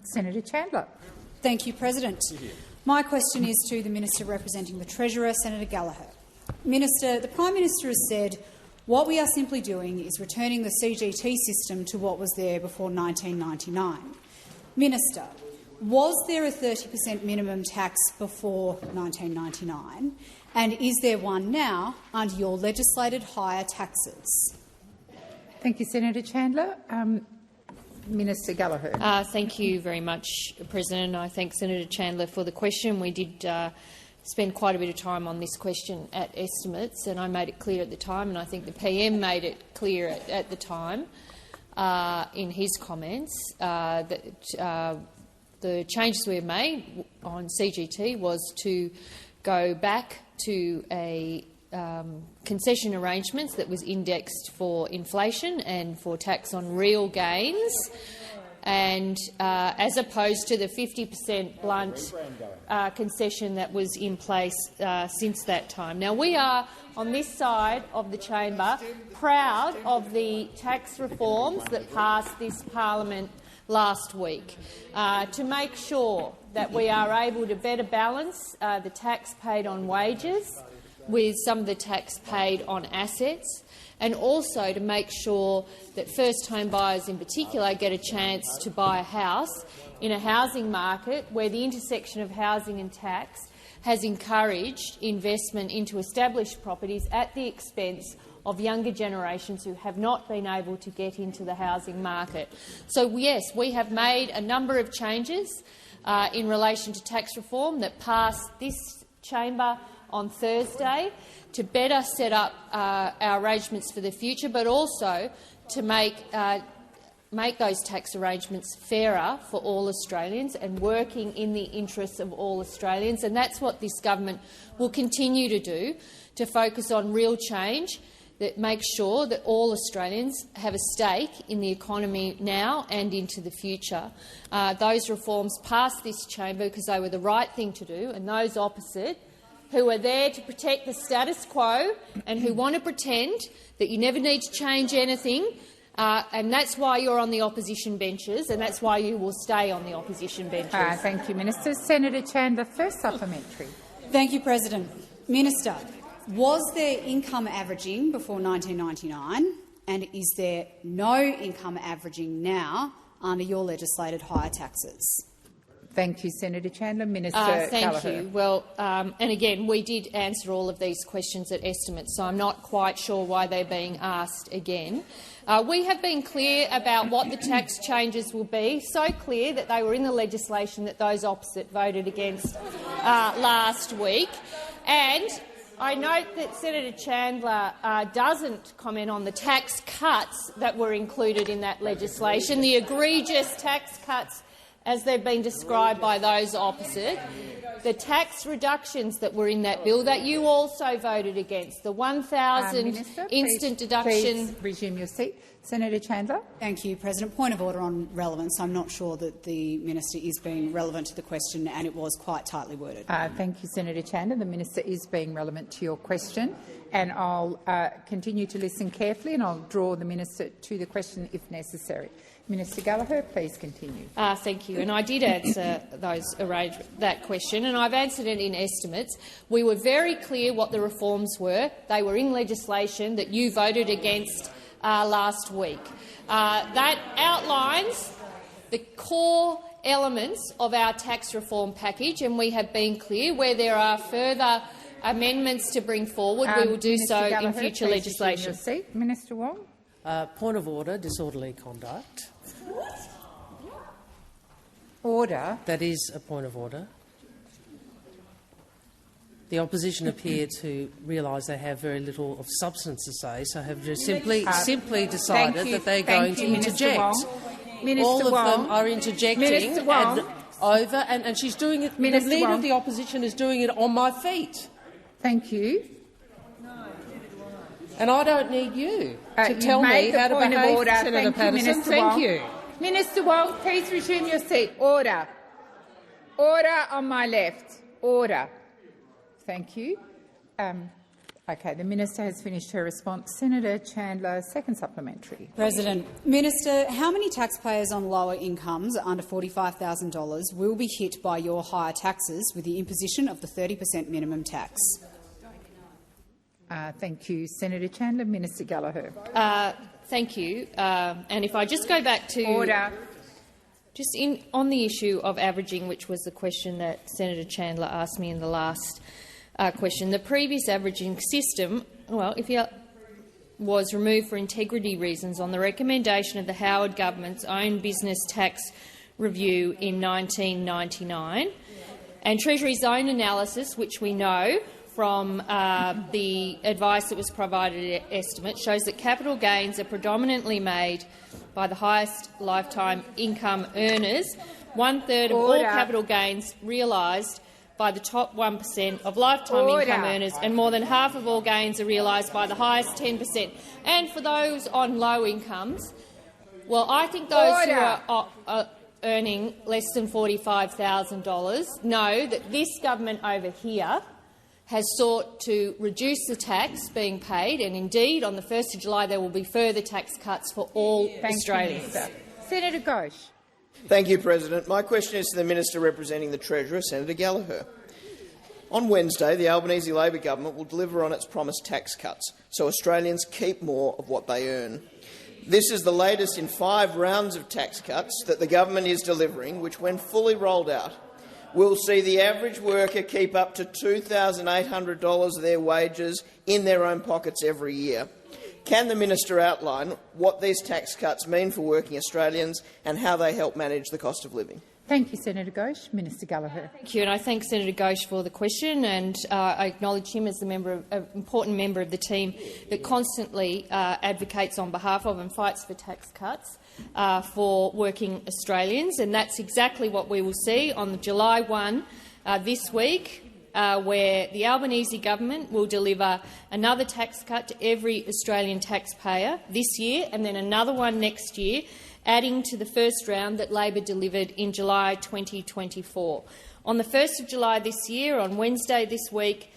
Senator Chandler. Thank you, President. My question is to the Minister representing the Treasurer, Senator Gallagher. Minister, the Prime Minister has said what we are simply doing is returning the CGT system to what was there before 1999. Minister, was there a 30% minimum tax before 1999, and is there one now under your legislated higher taxes? Thank you, Senator Chandler. Minister Gallagher. Thank you very much, President. I thank Senator Chandler for the question. We did spend quite a bit of time on this question at estimates, and I made it clear at the time, and I think the PM made it clear at the time in his comments that the changes we have made on CGT was to go back to a concession arrangements that was indexed for inflation and for tax on real gains, and as opposed to the 50% blunt concession that was in place since that time. Now, we are, on this side of the chamber, proud of the tax reforms that passed this parliament last week to make sure that we are able to better balance the tax paid on wages with some of the tax paid on assets, and also to make sure that first-home buyers in particular get a chance to buy a house in a housing market where the intersection of housing and tax has encouraged investment into established properties at the expense of younger generations who have not been able to get into the housing market. So, yes, we have made a number of changes in relation to tax reform that passed this chamber on Thursday to better set up our arrangements for the future, but also to make those tax arrangements fairer for all Australians and working in the interests of all Australians. And that's what this government will continue to do, to focus on real change that makes sure that all Australians have a stake in the economy now and into the future. Those reforms passed this chamber because they were the right thing to do, and those opposite, who are there to protect the status quo and who want to pretend that you never need to change anything, and that's why you're on the opposition benches, and that's why you will stay on the opposition benches. Thank you, Minister. Senator Chandler, first supplementary. Thank you, President. Minister, was there income averaging before 1999, and is there no income averaging now under your legislated higher taxes? Thank you, Senator Chandler. Minister Thank Gallagher. you. Well, and again, we did answer all of these questions at estimates, so I'm not quite sure why they're being asked again. We have been clear about what the tax changes will be, so clear that they were in the legislation that those opposite voted against last week. And I note that Senator Chandler doesn't comment on the tax cuts that were included in that legislation, the egregious tax cuts as they've been described by those opposite, the tax reductions that were in that bill that you also voted against, the 1,000 instant deduction. Please resume your seat. Senator Chandler. Thank you, President. Point of order on relevance. I'm not sure that the minister is being relevant to the question, and it was quite tightly worded. Thank you, Senator Chandler. The minister is being relevant to your question, and I'll continue to listen carefully, and I'll draw the minister to the question if necessary. Minister Gallagher, please continue. Thank you. And I did answer that question, and I've answered it in estimates. We were very clear what the reforms were. They were in legislation that you voted against last week. That outlines the core elements of our tax reform package, and we have been clear where there are further amendments to bring forward. We will do Minister so Gallagher, in future please legislation. Your seat. Minister Wong. Point of order, disorderly conduct. Order. That is a point of order. The opposition appear to realise they have very little of substance to say, so have just simply decided that they're going to interject. All of them are interjecting and she's doing it. The leader of the opposition is doing it on my feet. Thank you. And I don't need you to tell me how to behave, Senator Patterson. Thank you. Minister Wong, please resume your seat. Order. Order on my left. Order. Thank you. Okay, the Minister has finished her response. Senator Chandler, second supplementary. President, Minister, how many taxpayers on lower incomes under $45,000 will be hit by your higher taxes with the imposition of the 30% minimum tax? Thank you, Senator Chandler. Minister Gallagher. Thank you. And if I just go back to order, just on the issue of averaging, which was the question that Senator Chandler asked me in the last question, the previous averaging system, well, was removed for integrity reasons on the recommendation of the Howard government's own business tax review in 1999, and Treasury's own analysis, which we know from the advice that was provided at estimate, shows that capital gains are predominantly made by the highest lifetime income earners. 1/3 of all capital gains realised by the top 1% of lifetime income earners, and more than half of all gains are realised by the highest 10%. And for those on low incomes, well, I think those who are earning less than $45,000 know that this government over here has sought to reduce the tax being paid, and indeed on the 1st of July there will be further tax cuts for all Australians. Senator Ghosh. Thank you, President. My question is to the Minister representing the Treasurer, Senator Gallagher. On Wednesday, the Albanese Labor government will deliver on its promised tax cuts, so Australians keep more of what they earn. This is the latest in 5 rounds of tax cuts that the government is delivering, which, when fully rolled out, will see the average worker keep up to $2,800 of their wages in their own pockets every year. Can the Minister outline what these tax cuts mean for working Australians and how they help manage the cost of living? Thank you, Senator Ghosh. Minister Gallagher. Thank you, and I thank Senator Ghosh for the question, and I acknowledge him as an important member of the team that constantly advocates on behalf of and fights for tax cuts for working Australians, and that's exactly what we will see on July 1 this week, where the Albanese government will deliver another tax cut to every Australian taxpayer this year, and then another one next year, adding to the first round that Labor delivered in July 2024. On the 1st of July this year, on Wednesday this week,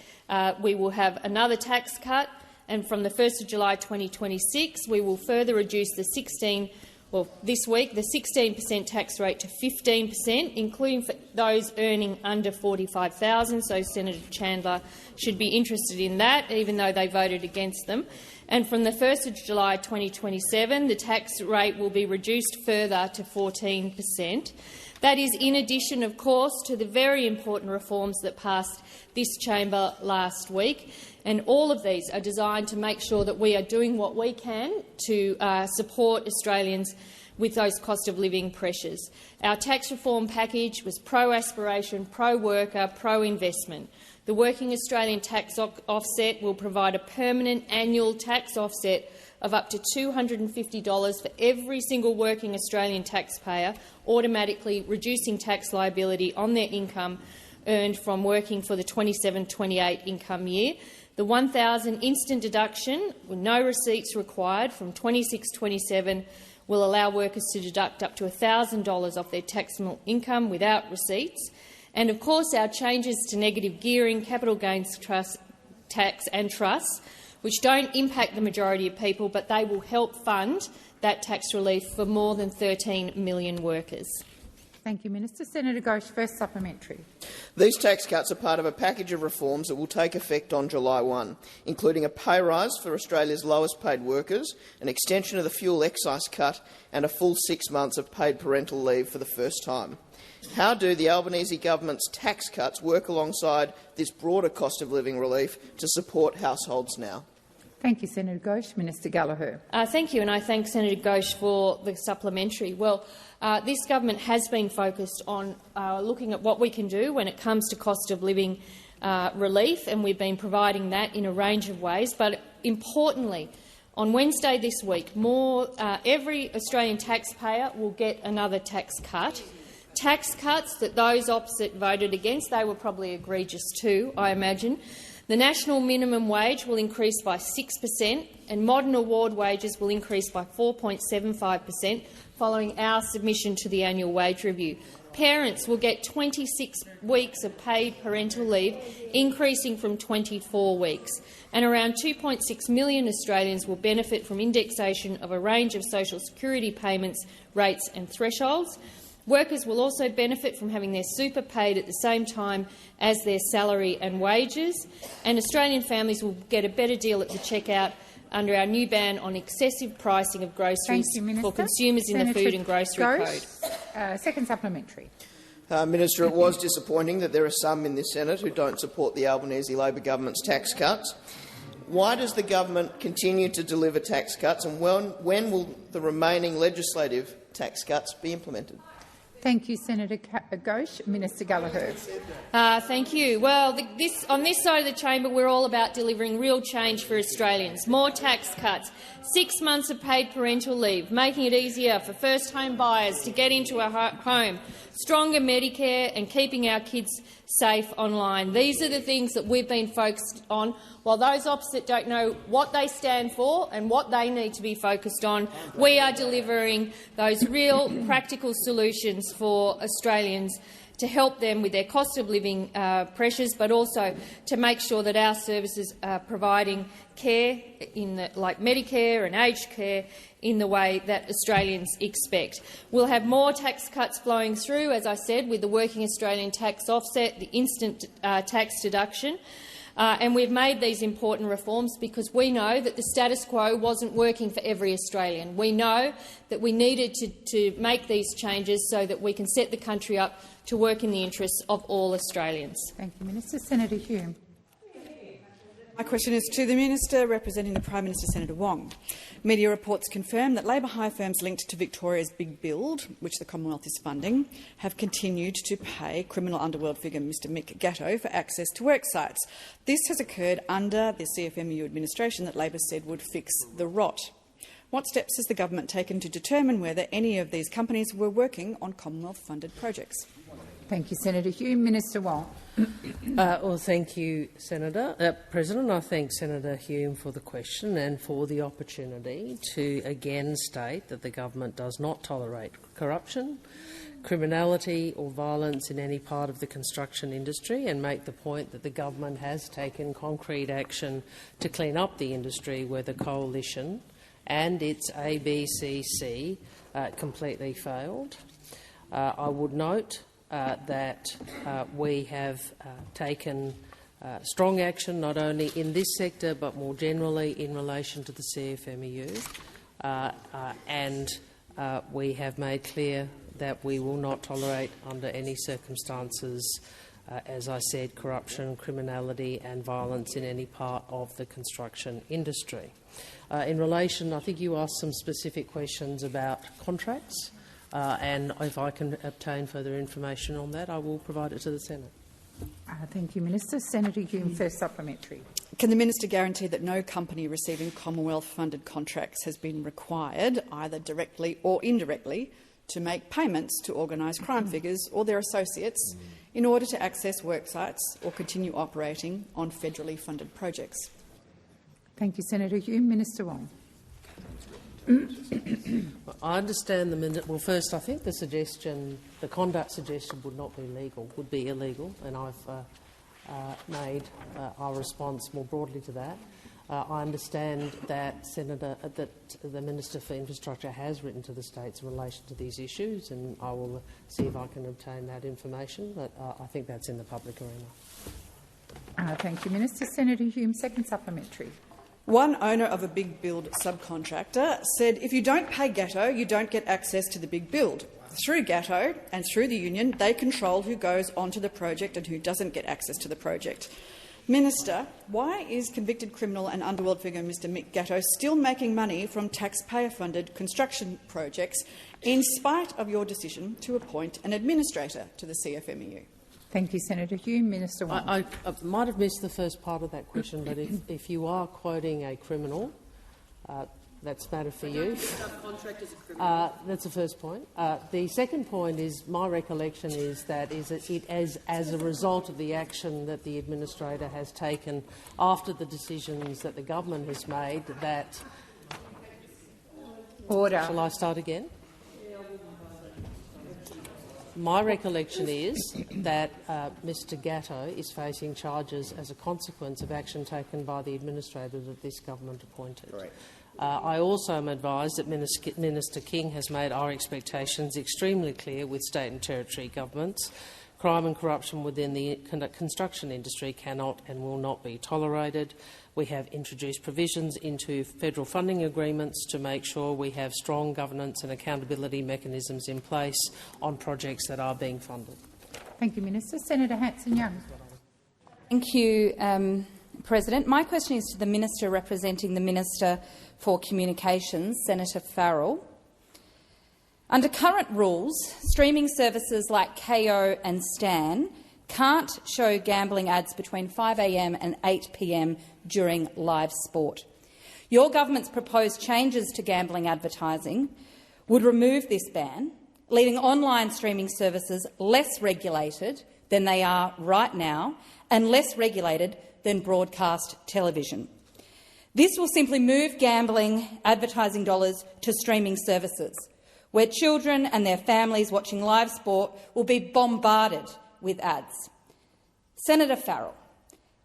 we will have another tax cut, and from the 1st of July 2026 we will further reduce the 16% tax rate to 15%, including for those earning under $45,000. So Senator Chandler should be interested in that, even though they voted against them. And from the 1st of July 2027, the tax rate will be reduced further to 14%. That is in addition, of course, to the very important reforms that passed this chamber last week. And all of these are designed to make sure that we are doing what we can to support Australians with those cost of living pressures. Our tax reform package was pro-aspiration, pro-worker, pro-investment. The Working Australian Tax Offset will provide a permanent annual tax offset of up to $250 for every single working Australian taxpayer, automatically reducing tax liability on their income earned from working for the 27-28 income year. The $1,000 instant deduction, with no receipts required, from 26-27 will allow workers to deduct up to $1,000 off their taxable income without receipts. And, of course, our changes to negative gearing, capital gains tax and trusts, which don't impact the majority of people, but they will help fund that tax relief for more than 13 million workers. Thank you, Minister. Senator Ghosh, first supplementary. These tax cuts are part of a package of reforms that will take effect on July 1, including a pay rise for Australia's lowest-paid workers, an extension of the fuel excise cut and a full 6 months of paid parental leave for the first time. How do the Albanese government's tax cuts work alongside this broader cost of living relief to support households now? Thank you, Senator Ghosh. Minister Gallagher. Thank you, and I thank Senator Ghosh for the supplementary. Well, this government has been focused on looking at what we can do when it comes to cost of living relief, and we've been providing that in a range of ways. But importantly, on Wednesday this week, every Australian taxpayer will get another tax cut. Tax cuts that those opposite voted against, they were probably egregious too, I imagine. The national minimum wage will increase by 6% and modern award wages will increase by 4.75% following our submission to the annual wage review. Parents will get 26 weeks of paid parental leave, increasing from 24 weeks, and around 2.6 million Australians will benefit from indexation of a range of social security payments, rates and thresholds. Workers will also benefit from having their super paid at the same time as their salary and wages, and Australian families will get a better deal at the checkout under our new ban on excessive pricing of groceries for consumers in the food and grocery code. Second supplementary. Minister, it was disappointing that there are some in this Senate who don't support the Albanese Labor government's tax cuts. Why does the government continue to deliver tax cuts, and when will the remaining legislative tax cuts be implemented? Thank you, Senator Ghosh. Minister Gallagher. Thank you. Well, on this side of the chamber, we're all about delivering real change for Australians. More tax cuts, 6 months of paid parental leave, making it easier for first-home buyers to get into a home, stronger Medicare and keeping our kids safe online. These are the things that we've been focused on. While those opposite don't know what they stand for and what they need to be focused on, we are delivering those real practical solutions for Australians to help them with their cost of living pressures, but also to make sure that our services are providing care like Medicare and aged care in the way that Australians expect. We'll have more tax cuts flowing through, as I said, with the Working Australian tax offset, the instant tax deduction. And we've made these important reforms because we know that the status quo wasn't working for every Australian. We know that we needed to make these changes so that we can set the country up to work in the interests of all Australians. Thank you, Minister. Senator Hume. My question is to the Minister representing the Prime Minister, Senator Wong. Media reports confirm that labour hire firms linked to Victoria's Big Build, which the Commonwealth is funding, have continued to pay criminal underworld figure Mr Mick Gatto for access to work sites. This has occurred under the CFMEU administration that Labor said would fix the rot. What steps has the government taken to determine whether any of these companies were working on Commonwealth-funded projects? Thank you, Senator Hume. Minister Wong. Well, thank you, Senator. President, I thank Senator Hume for the question and for the opportunity to again state that the government does not tolerate corruption, criminality or violence in any part of the construction industry, and make the point that the government has taken concrete action to clean up the industry where the coalition and its ABCC completely failed. I would note that we have taken strong action not only in this sector but more generally in relation to the CFMEU, and we have made clear that we will not tolerate under any circumstances, as I said, corruption, criminality and violence in any part of the construction industry. In relation, I think you asked some specific questions about contracts. And if I can obtain further information on that, I will provide it to the Senate. Thank you, Minister. Senator Hume, first supplementary. Can the Minister guarantee that no company receiving Commonwealth-funded contracts has been required, either directly or indirectly, to make payments to organised crime figures or their associates in order to access worksites or continue operating on federally funded projects? Thank you, Senator Hume. Minister Wong. I understand the minute. Well, first, I think the conduct suggestion would not be legal, would be illegal, and I've made our response more broadly to that. I understand that the Minister for Infrastructure has written to the states in relation to these issues, and I will see if I can obtain that information. But I think that's in the public arena. Thank you, Minister. Senator Hume, second supplementary. One owner of a Big Build subcontractor said, if you don't pay Gatto, you don't get access to the Big Build. Through Gatto and through the union, they control who goes onto the project and who doesn't get access to the project. Minister, why is convicted criminal and underworld figure Mr Mick Gatto still making money from taxpayer-funded construction projects in spite of your decision to appoint an administrator to the CFMEU? Thank you, Senator Hume. Minister Wong. I might have missed the first part of that question, but if you are quoting a criminal, That's a matter for you. That's the first point. The second point is my recollection is that as a result of the action that the administrator has taken after the decisions that the government has made that... Order. Shall I start again? My recollection is that Mr Gatto is facing charges as a consequence of action taken by the administrator that this government appointed. Right. I also am advised that Minister King has made our expectations extremely clear with state and territory governments. Crime and corruption within the construction industry cannot and will not be tolerated. We have introduced provisions into federal funding agreements to make sure we have strong governance and accountability mechanisms in place on projects that are being funded. Thank you, Minister. Senator Hanson-Young. Thank you, President. My question is to the Minister representing the Minister for Communications, Senator Farrell. Under current rules, streaming services like Kayo and Stan can't show gambling ads between 5 a.m. and 8 p.m. during live sport. Your government's proposed changes to gambling advertising would remove this ban, leaving online streaming services less regulated than they are right now and less regulated than broadcast television. This will simply move gambling advertising dollars to streaming services, where children and their families watching live sport will be bombarded with ads. Senator Farrell,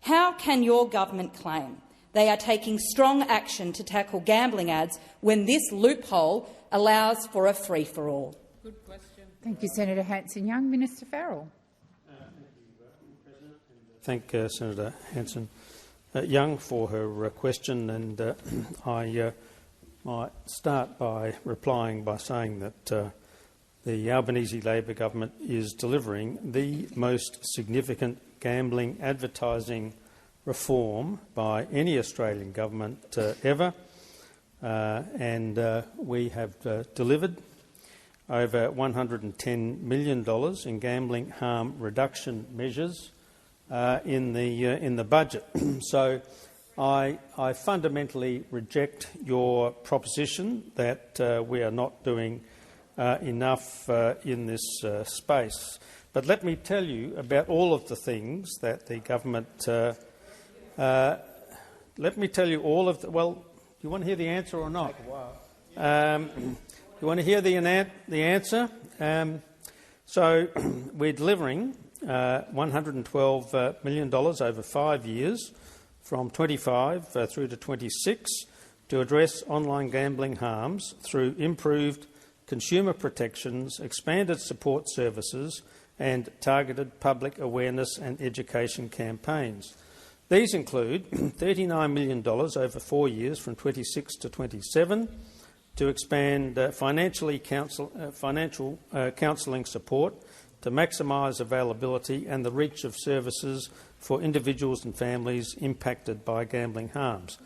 how can your government claim they are taking strong action to tackle gambling ads when this loophole allows for a free-for-all? Good question. Thank you, Senator Hanson-Young. Minister Farrell. Thank Senator Hanson-Young for her question, and I might start by replying by saying that the Albanese Labor government is delivering the most significant gambling advertising reform by any Australian government ever, and we have delivered over $110 million in gambling harm reduction measures in the budget. So I fundamentally reject your proposition that we are not doing enough in this space. But let me tell you about all of the things that the government. Let me tell you all of the. Well, do you want to hear the answer or not? You want to hear the answer? So we're delivering $112 million over 5 years, from 25 through to 26, to address online gambling harms through improved consumer protections, expanded support services and targeted public awareness and education campaigns. These include $39 million over 4 years, from 26 to 27, to expand financial counselling support to maximise availability and the reach of services for individuals and families impacted by gambling harms.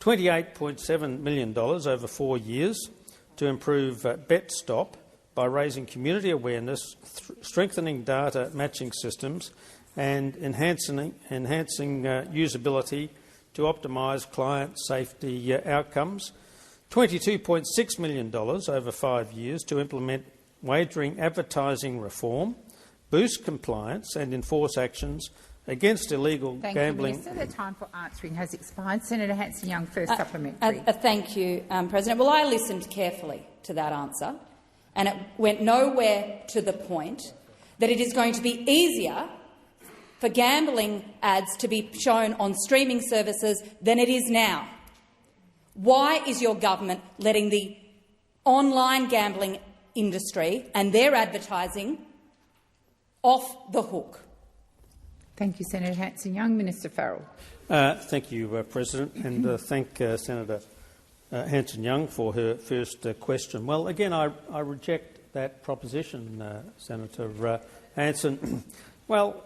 $28.7 million over 4 years to improve BetStop by raising community awareness, strengthening data matching systems and enhancing usability to optimise client safety outcomes. $22.6 million over 5 years to implement wagering advertising reform, boost compliance and enforce actions against illegal gambling. Thank you, Minister. The time for answering has expired. Senator Hanson-Young, first supplementary. Thank you, President. Well, I listened carefully to that answer, and it went nowhere to the point that it is going to be easier for gambling ads to be shown on streaming services than it is now. Why is your government letting the online gambling industry and their advertising off the hook? Thank you, Senator Hanson-Young. Minister Farrell. Thank you, President, and thank Senator Hanson-Young for her first question. Well, again, I reject that proposition, Senator Hanson. Well,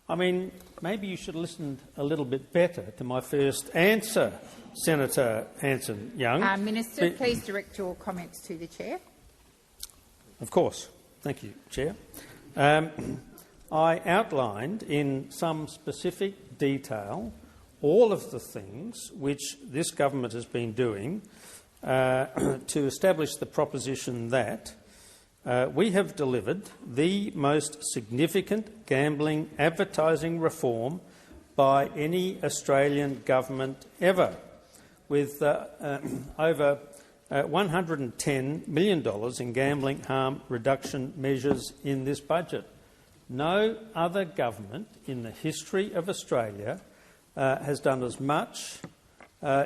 I mean, maybe you should have listened a little bit better to my first answer, Senator Hanson-Young. Minister, please direct your comments to the Chair. Of course. Thank you, Chair. I outlined in some specific detail all of the things which this government has been doing to establish the proposition that we have delivered the most significant gambling advertising reform by any Australian government ever, with over $110 million in gambling harm reduction measures in this budget. No other government in the history of Australia has done as much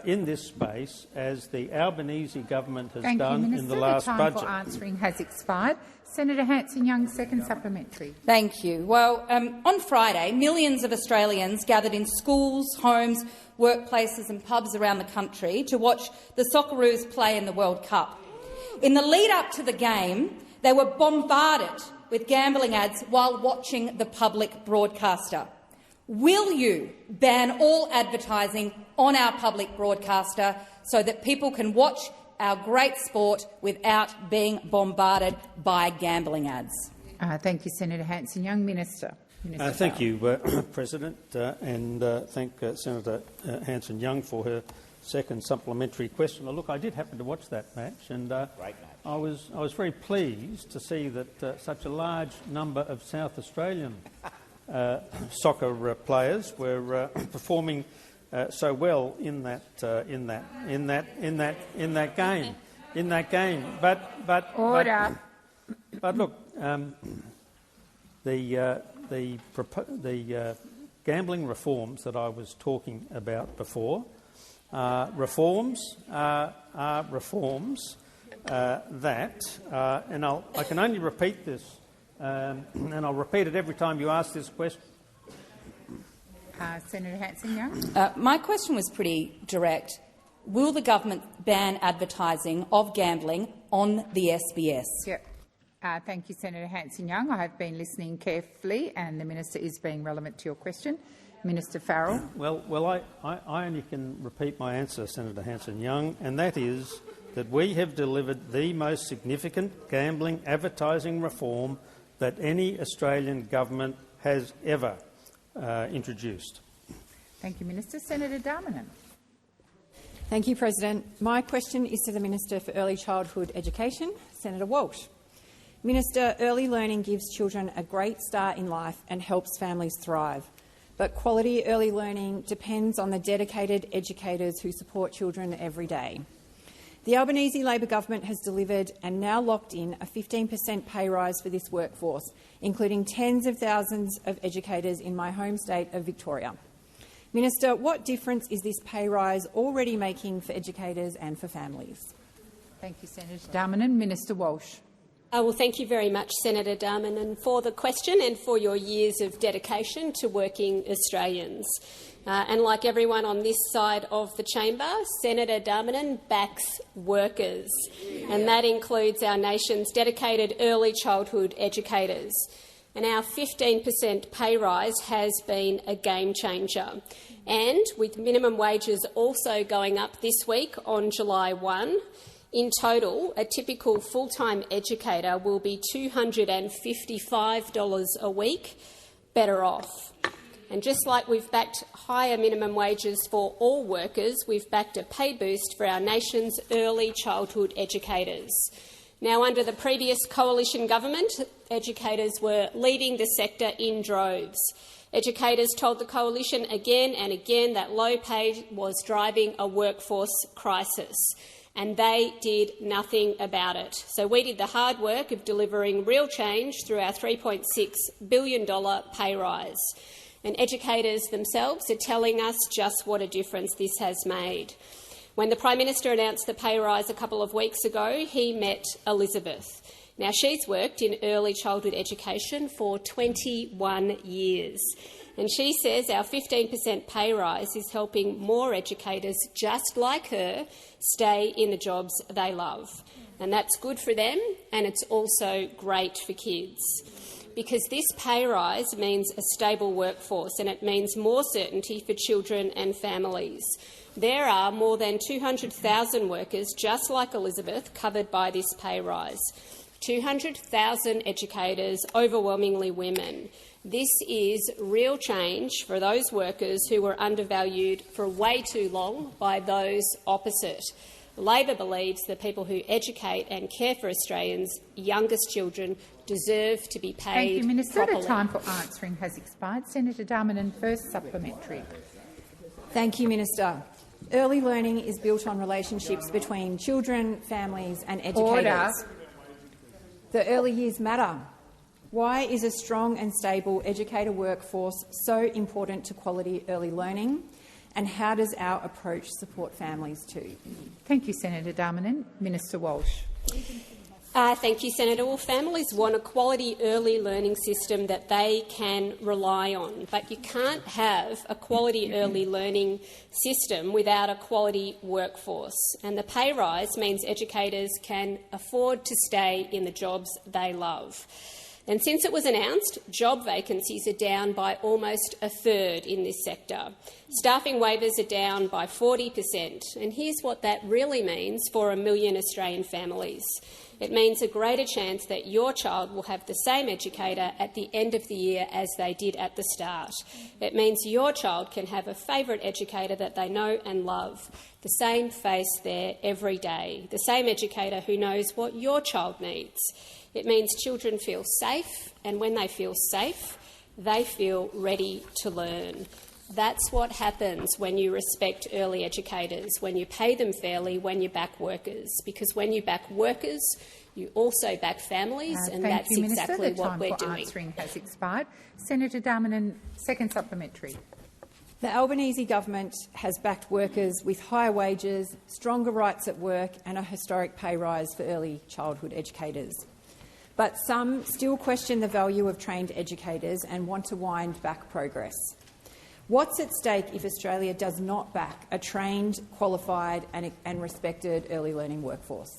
in this space as the Albanese government has done in the last budget. The time for answering has expired. Senator Hanson-Young, second supplementary. Thank you. Well, on Friday, millions of Australians gathered in schools, homes, workplaces and pubs around the country to watch the Socceroos play in the World Cup. In the lead-up to the game, they were bombarded with gambling ads while watching the public broadcaster. Will you ban all advertising on our public broadcaster so that people can watch our great sport without being bombarded by gambling ads? Thank you, Senator Hanson-Young. Minister thank you, President, and thank Senator Hanson-Young for her second supplementary question. Look, I did happen to watch that match, and I was very pleased to see that such a large number of South Australian soccer players were performing so well in that game. But look, the gambling reforms that I was talking about before are reforms that, and I can only repeat this, and I'll repeat it every time you ask this question. Senator Hanson-Young. My question was pretty direct. Will the government ban advertising of gambling on the SBS? Yep. Thank you, Senator Hanson-Young. I have been listening carefully, and the minister is being relevant to your question. Minister Farrell. Well, I only can repeat my answer, Senator Hanson-Young, and that is that we have delivered the most significant gambling advertising reform that any Australian government has ever introduced. Thank you, Minister. Senator Darmanin. Thank you, President. My question is to the Minister for Early Childhood Education, Senator Walsh. Minister, early learning gives children a great start in life and helps families thrive. But quality early learning depends on the dedicated educators who support children every day. The Albanese Labor government has delivered and now locked in a 15% pay rise for this workforce, including tens of thousands of educators in my home state of Victoria. Minister, what difference is this pay rise already making for educators and for families? Thank you, Senator Darmanin. Minister Walsh. Well, thank you very much, Senator Darmanin, for the question and for your years of dedication to working Australians. And like everyone on this side of the chamber, Senator Darmanin backs workers, and that includes our nation's dedicated early childhood educators. And our 15% pay rise has been a game changer. And with minimum wages also going up this week on July 1, in total, a typical full-time educator will be $255 a week better off. And just like we've backed higher minimum wages for all workers, we've backed a pay boost for our nation's early childhood educators. Now, under the previous coalition government, educators were leaving the sector in droves. Educators told the coalition again and again that low pay was driving a workforce crisis, and they did nothing about it. So we did the hard work of delivering real change through our $3.6 billion pay rise. And educators themselves are telling us just what a difference this has made. When the Prime Minister announced the pay rise a couple of weeks ago, he met Elizabeth. Now, she's worked in early childhood education for 21 years. And she says our 15% pay rise is helping more educators just like her stay in the jobs they love. And that's good for them, and it's also great for kids. Because this pay rise means a stable workforce, and it means more certainty for children and families. There are more than 200,000 workers just like Elizabeth covered by this pay rise. 200,000 educators, overwhelmingly women. This is real change for those workers who were undervalued for way too long by those opposite. Labor believes the people who educate and care for Australians' youngest children deserve to be paid Thank you, Minister. properly. The time for answering has expired. Senator Darmanin, first supplementary. Thank you, Minister. Early learning is built on relationships between children, families and educators. Order. The early years matter. Why is a strong and stable educator workforce so important to quality early learning? And how does our approach support families too? Thank you, Senator Darmanin. Minister Walsh. Thank you, Senator. Well, families want a quality early learning system that they can rely on, but you can't have a quality early learning system without a quality workforce. And the pay rise means educators can afford to stay in the jobs they love. And since it was announced, job vacancies are down by almost a third in this sector. Staffing waivers are down by 40%. And here's what that really means for 1 million Australian families. It means a greater chance that your child will have the same educator at the end of the year as they did at the start. It means your child can have a favourite educator that they know and love, the same face there every day, the same educator who knows what your child needs. It means children feel safe, and when they feel safe, they feel ready to learn. That's what happens when you respect early educators, when you pay them fairly, when you back workers. Because when you back workers, you also back families, and that's exactly what we're doing. The time for answering has expired. Senator Darmanin, second supplementary. The Albanese government has backed workers with higher wages, stronger rights at work and a historic pay rise for early childhood educators. But some still question the value of trained educators and want to wind back progress. What's at stake if Australia does not back a trained, qualified and respected early learning workforce?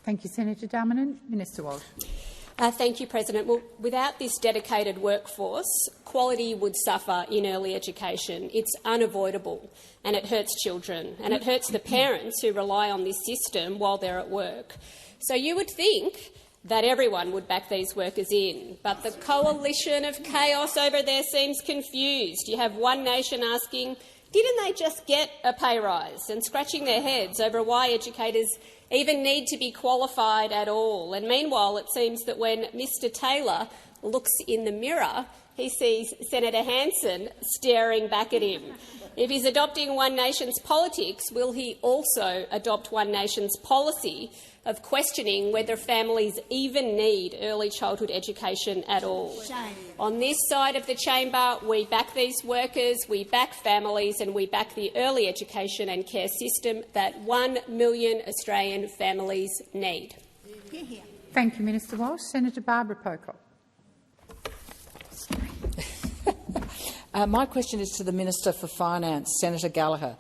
Thank you, Senator Darmanin. Minister Walsh. Thank you, President. Well, without this dedicated workforce, quality would suffer in early education. It's unavoidable, and it hurts children, and it hurts the parents who rely on this system while they're at work. So you would think that everyone would back these workers in, but the coalition of chaos over there seems confused. You have One Nation asking, didn't they just get a pay rise, and scratching their heads over why educators even need to be qualified at all. And meanwhile, it seems that when Mr Taylor looks in the mirror, he sees Senator Hanson staring back at him. If he's adopting One Nation's politics, will he also adopt One Nation's policy of questioning whether families even need early childhood education at all? Shame. On this side of the chamber, we back these workers, we back families, and we back the early education and care system that 1 million Australian families need. Thank you, Minister Walsh. Senator Barbara Pocock. My question is to the Minister for Finance, Senator Gallagher.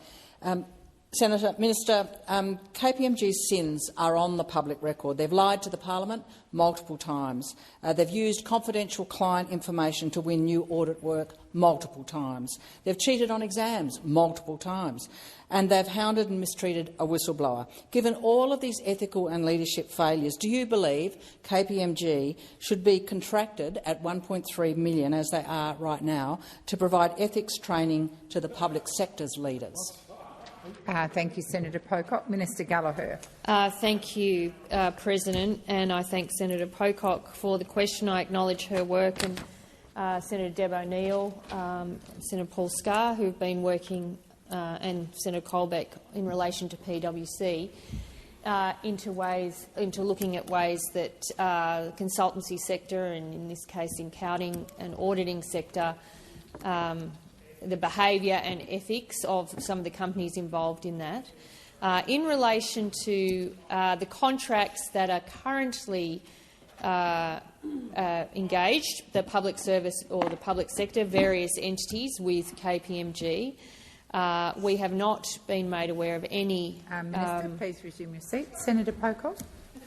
Minister, KPMG's sins are on the public record. They've lied to the parliament multiple times. They've used confidential client information to win new audit work multiple times. They've cheated on exams multiple times. And they've hounded and mistreated a whistleblower. Given all of these ethical and leadership failures, do you believe KPMG should be contracted at $1.3 million, as they are right now, to provide ethics training to the public sector's leaders? Thank you, Senator Pocock. Minister Gallagher. Thank you, President, and I thank Senator Pocock for the question. I acknowledge her work, and Senator Deb O'Neill, Senator Paul Scar, who have been working, and Senator Colbeck in relation to PwC, into looking at ways that the consultancy sector, and in this case in accounting and auditing sector, the behaviour and ethics of some of the companies involved in that. In relation to the contracts that are currently engaged, the public service or the public sector, various entities with KPMG, we have not been made aware of any. Minister, please resume your seat. Senator Pocock.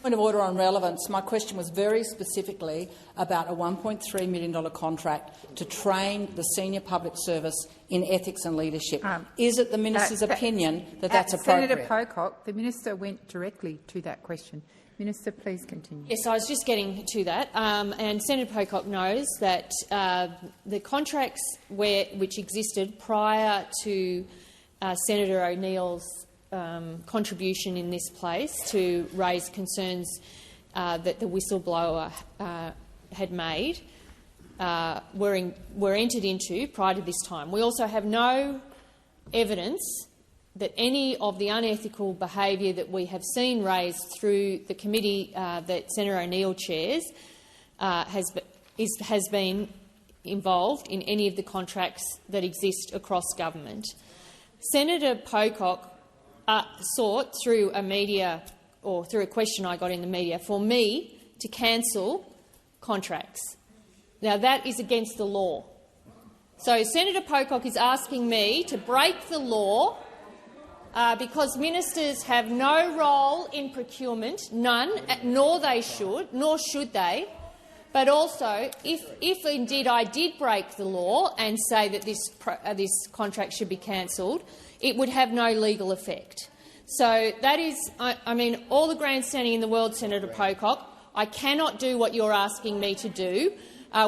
Point of order on relevance. My question was very specifically about a $1.3 million contract to train the senior public service in ethics and leadership. Is it the minister's opinion that that's appropriate? Senator Pocock, the minister went directly to that question. Minister, please continue. Yes, I was just getting to that. And Senator Pocock knows that the contracts which existed prior to Senator O'Neill's contribution in this place to raise concerns that the whistleblower had made were entered into prior to this time. We also have no evidence that any of the unethical behaviour that we have seen raised through the committee that Senator O'Neill chairs has been involved in any of the contracts that exist across government. Senator Pocock sought through through a question I got in the media for me to cancel contracts. Now that is against the law. So Senator Pocock is asking me to break the law because ministers have no role in procurement, none, nor should they. But also, if indeed I did break the law and say that this contract should be cancelled, it would have no legal effect. So that is, I mean, all the grandstanding in the world, Senator Pocock. I cannot do what you're asking me to do.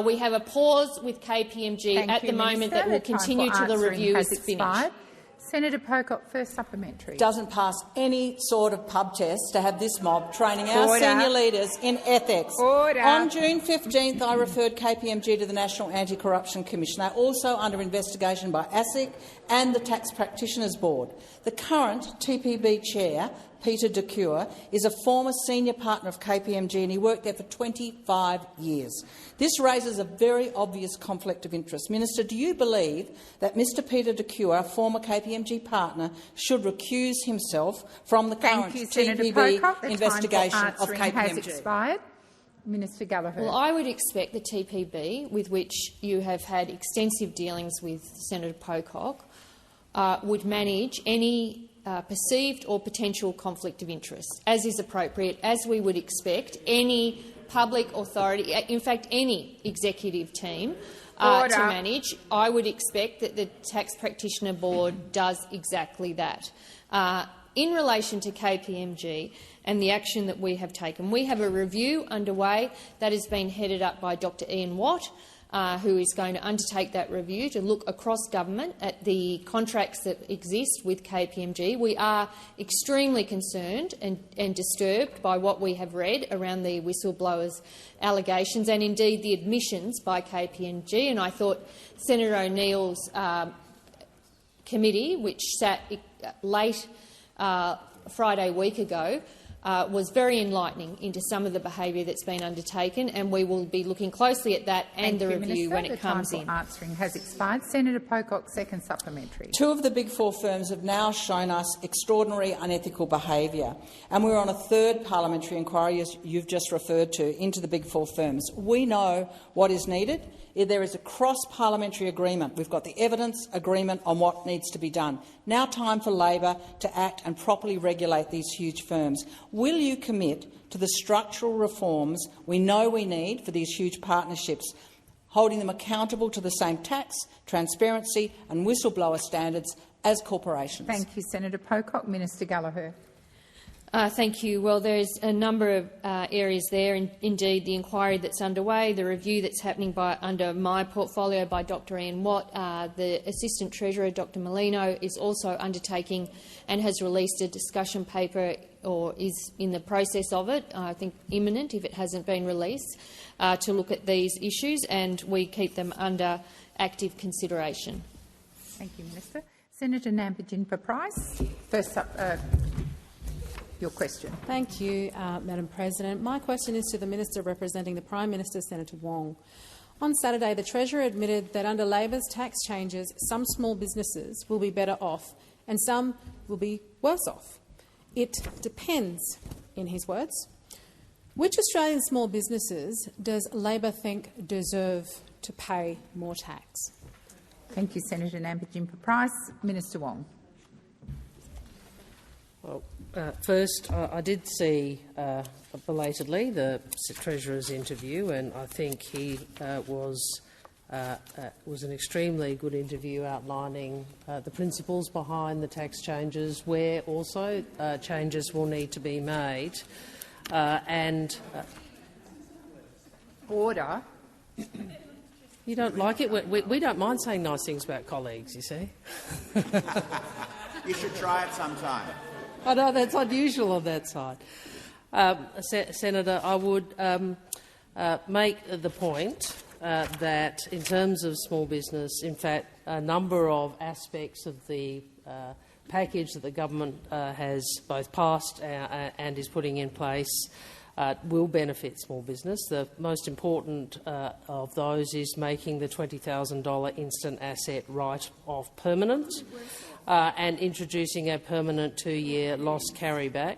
We have a pause with KPMG at the moment that will continue till the review is finished. Senator Pocock, first supplementary. Doesn't pass any sort of pub test to have this mob training our senior leaders in ethics. On June 15th, I referred KPMG to the National Anti-Corruption Commission. They're also under investigation by ASIC and the Tax Practitioners Board. The current TPB chair, Peter Dacure, is a former senior partner of KPMG and he worked there for 25 years. This raises a very obvious conflict of interest. Minister, do you believe that Mr Peter Dacure, a former KPMG partner, should recuse himself from the current TPB investigation of KPMG? Has expired. Minister Gallagher. Well, I would expect the TPB, with which you have had extensive dealings with Senator Pocock, would manage any perceived or potential conflict of interest, as is appropriate, as we would expect any public authority, in fact any executive team, to manage. I would expect that the Tax Practitioner Board does exactly that. In relation to KPMG and the action that we have taken, we have a review underway that has been headed up by Dr Ian Watt, who is going to undertake that review to look across government at the contracts that exist with KPMG. We are extremely concerned and disturbed by what we have read around the whistleblowers' allegations and indeed the admissions by KPMG. And I thought Senator O'Neill's committee, which sat late Friday week ago, was very enlightening into some of the behaviour that's been undertaken, and we will be looking closely at that and the review when it comes in. The time for answering has expired. Senator Pocock, second supplementary. Two of the Big Four firms have now shown us extraordinary unethical behaviour, and we're on a third parliamentary inquiry, as you've just referred to, into the Big Four firms. We know what is needed. There is a cross-parliamentary agreement. We've got the evidence agreement on what needs to be done. Now time for Labor to act and properly regulate these huge firms. Will you commit to the structural reforms we know we need for these huge partnerships, holding them accountable to the same tax, transparency and whistleblower standards as corporations? Thank you, Senator Pocock. Minister Gallagher. Thank you. Well, there's a number of areas there. Indeed, the inquiry that's underway, the review that's happening under my portfolio by Dr Ian Watt, the Assistant Treasurer, Dr Molino, is also undertaking and has released a discussion paper or is in the process of it, I think imminent if it hasn't been released, to look at these issues, and we keep them under active consideration. Thank you, Minister. Senator Nampijinpa-Price, first up. Your question. Thank you, Madam President. My question is to the Minister representing the Prime Minister, Senator Wong. On Saturday, the Treasurer admitted that under Labor's tax changes, some small businesses will be better off and some will be worse off. It depends, in his words. Which Australian small businesses does Labor think deserve to pay more tax? Thank you, Senator Nampijinpa-Price. Minister Wong. Well, first, I did see belatedly the Treasurer's interview, and I think he was an extremely good interview outlining the principles behind the tax changes, where also changes will need to be made. Order. You don't like it? We don't mind saying nice things about colleagues, you see. You should try it sometime. I know that's unusual on that side. Senator, I would make the point that in terms of small business, in fact, a number of aspects of the package that the government has both passed and is putting in place will benefit small business. The most important of those is making the $20,000 instant asset write-off permanent and introducing a permanent 2-year loss carryback.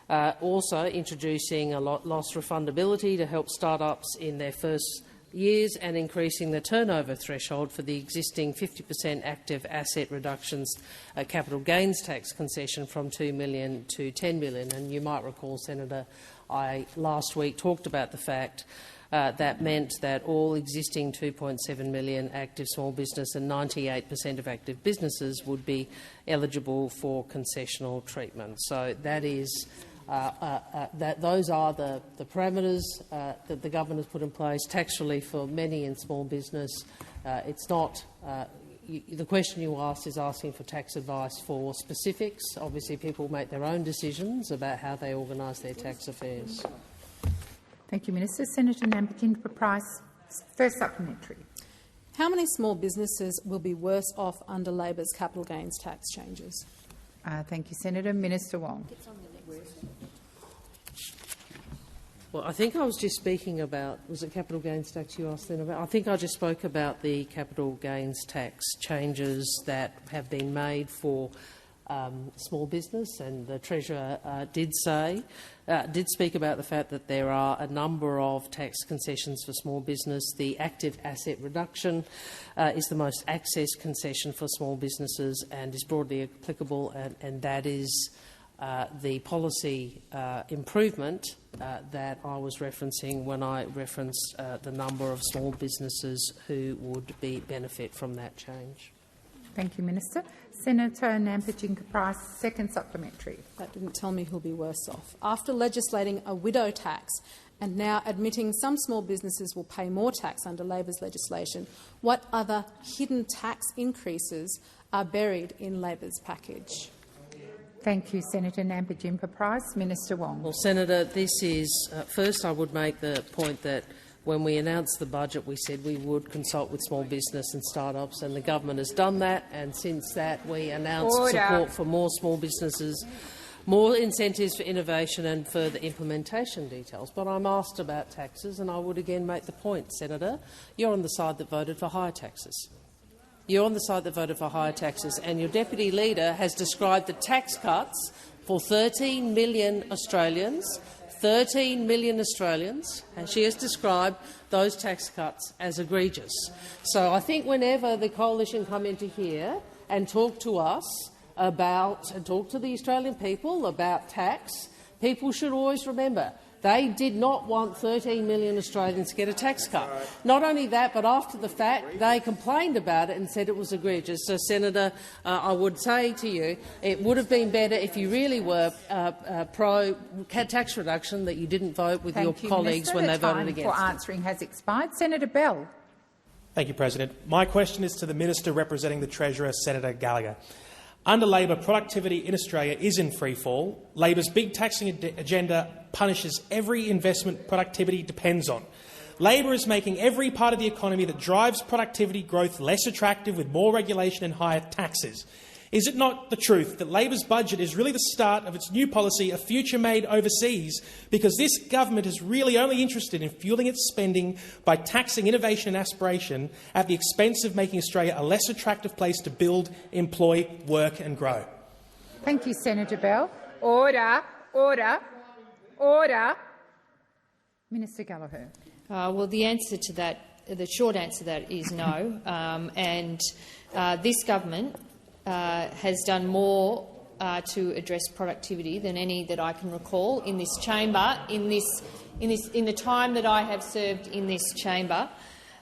Also introducing a loss refundability to help start-ups in their first years and increasing the turnover threshold for the existing 50% active asset reductions capital gains tax concession from $2 million to $10 million. And you might recall, Senator, I last week talked about the fact that meant that all existing 2.7 million active small business and 98% of active businesses would be eligible for concessional treatment. So that is those are the parameters that the government has put in place. Tax relief for many in small business. It's not. The question you asked is asking for tax advice for specifics. Obviously, people make their own decisions about how they organise their tax affairs. Thank you, Minister. Senator Nampijinpa-Price, first supplementary. How many small businesses will be worse off under Labor's capital gains tax changes? Thank you, Senator. Minister Wong. Well, I think I was just speaking about, was it capital gains tax you asked then about? I think I just spoke about the capital gains tax changes that have been made for small business, and the Treasurer did speak about the fact that there are a number of tax concessions for small business. The active asset reduction is the most accessed concession for small businesses and is broadly applicable, and that is the policy improvement that I was referencing when I referenced the number of small businesses who would benefit from that change. Thank you, Minister. Senator Nampijinpa-Price, second supplementary. That didn't tell me who'll be worse off. After legislating a widow tax and now admitting some small businesses will pay more tax under Labor's legislation, what other hidden tax increases are buried in Labor's package? Thank you, Senator Nampijinpa-Price. Minister Wong. Well, Senator, this is first I would make the point that when we announced the budget, we said we would consult with small business and start-ups, and the government has done that. And since that, we announced support for more small businesses, more incentives for innovation and further implementation details. But I'm asked about taxes, and I would again make the point, Senator, you're on the side that voted for higher taxes. You're on the side that voted for higher taxes, and your Deputy Leader has described the tax cuts for 13 million Australians, 13 million Australians, and she has described those tax cuts as egregious. So I think whenever the Coalition come into here and talk to us about, and talk to the Australian people about tax, people should always remember they did not want 13 million Australians to get a tax cut. Not only that, but after the fact, they complained about it and said it was egregious. So, Senator, I would say to you, it would have been better if you really were pro-tax reduction that you didn't vote with your colleagues when they voted against it. The time for answering has expired. Senator Bell. Thank you, President. My question is to the Minister representing the Treasurer, Senator Gallagher. Under Labor, productivity in Australia is in freefall. Labor's big taxing agenda punishes every investment productivity depends on. Labor is making every part of the economy that drives productivity growth less attractive with more regulation and higher taxes. Is it not the truth that Labor's budget is really the start of its new policy, a future made overseas, because this government is really only interested in fuelling its spending by taxing innovation and aspiration at the expense of making Australia a less attractive place to build, employ, work and grow? Thank you, Senator Bell. Order. Order. Order. Minister Gallagher. Well, the answer to that, the short answer to that is no. This government has done more to address productivity than any that I can recall in this chamber in the time that I have served in this chamber.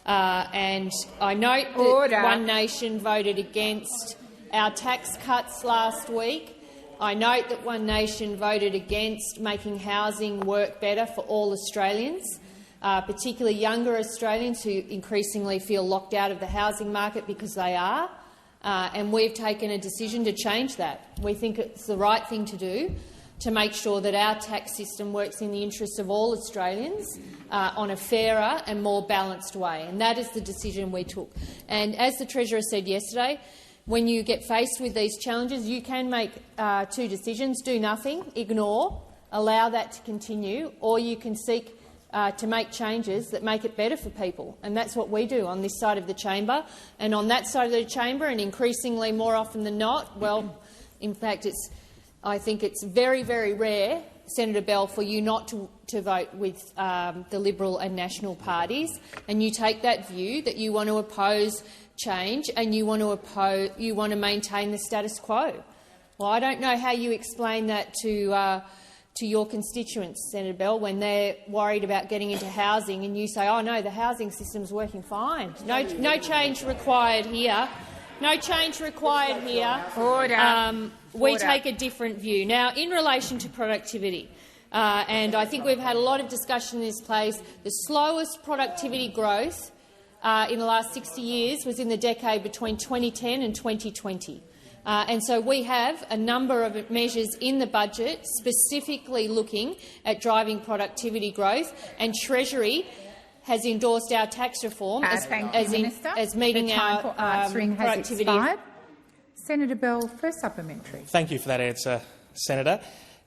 And I note that One Nation voted against our tax cuts last week. I note that One Nation voted against making housing work better for all Australians, particularly younger Australians who increasingly feel locked out of the housing market because they are. and we've taken a decision to change that. We think it's the right thing to do to make sure that our tax system works in the interests of all Australians on a fairer and more balanced way, and that is the decision we took. And as the Treasurer said yesterday, when you get faced with these challenges, you can make two decisions: do nothing, ignore, allow that to continue, or you can seek to make changes that make it better for people. And that's what we do on this side of the chamber. And on that side of the chamber, and increasingly more often than not, well, in fact, I think it's very, very rare, Senator Bell, for you not to vote with the Liberal and National parties, and you take that view that you want to oppose change and you want to maintain the status quo. Well, I don't know how you explain that to your constituents, Senator Bell, when they're worried about getting into housing and you say, oh no, the housing system's working fine. No change required here. No change required here. Order. We take a different view. Now, in relation to productivity, and I think we've had a lot of discussion in this place, the slowest productivity growth in the last 60 years was in the decade between 2010 and 2020. And so we have a number of measures in the budget specifically looking at driving productivity growth, and Treasury has endorsed our tax reform as meeting our productivity. Senator Bell, first supplementary. Thank you for that answer, Senator.